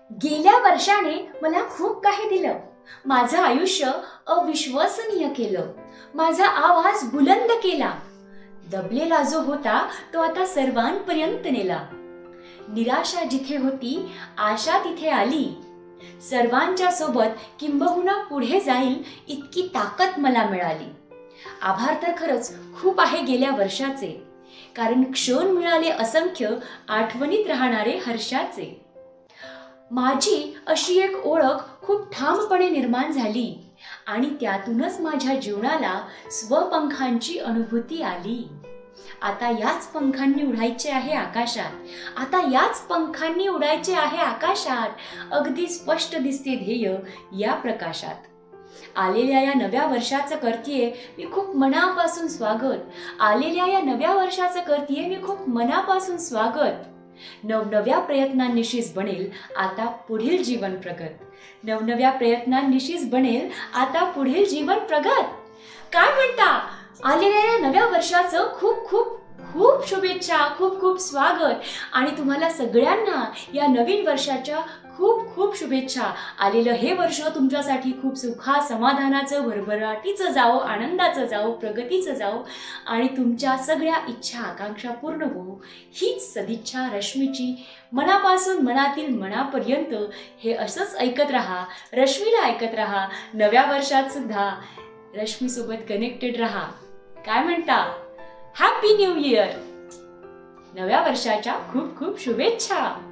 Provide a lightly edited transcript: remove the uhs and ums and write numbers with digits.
गेल्या वर्षाने मला खूप काही दिलं. माझं आयुष्य अविश्वसनीय केलं. माझा आवाज बुलंद केला. दबलेला जो होता तो आता सर्वांपर्यंत नेला. निराशा जिथे होती आशा तिथे आली. सर्वांच्या सोबत किंबहुना पुढे जाईल इतकी ताकद मला मिळाली. आभार तर खरंच खूप आहे गेल्या वर्षाचे, कारण क्षण मिळाले असंख्य आठवणीत राहणारे हर्षाचे. माझी अशी एक ओळख खूप ठामपणे निर्माण झाली आणि त्यातूनच माझ्या जीवनाला स्वपंखांची अनुभूती आली. आता याच पंखांनी उडायचे आहे आकाशात. आता याच पंखांनी उडायचे आहे आकाशात. अगदी स्पष्ट दिसते ध्येय या प्रकाशात. आलेल्या या नव्या वर्षाचं करतीये मी खूप मनापासून स्वागत. आलेल्या या नव्या वर्षाचं करतीये मी खूप मनापासून स्वागत. नवनव्या प्रयत्नांनिशीच बनेल आता पुढील जीवन प्रगत. नवनव्या प्रयत्नांनिशीच बनेल आता पुढील जीवन प्रगत. काय म्हणता? आलेल्या या नव्या वर्षाचं खूप खूप खूप शुभेच्छा, खूप खूप स्वागत. आणि तुम्हाला सगळ्यांना या नवीन वर्षाच्या खूप खूप शुभेच्छा. आलेलं हे वर्ष तुमच्यासाठी खूप सुखा समाधानाचं, भरभराटीचं जावो, आनंदाचं जावो, प्रगतीचं जावो आणि तुमच्या सगळ्या इच्छा आकांक्षा पूर्ण हो, हीच सदिच्छा रश्मीची. मनापासून मनातील मनापर्यंत हे असंच ऐकत राहा. रश्मीला ऐकत राहा. नव्या वर्षात सुद्धा रश्मीसोबत कनेक्टेड राहा. काय म्हणता? Happy new year. नव्या वर्षाच्या खूप खूप शुभेच्छा.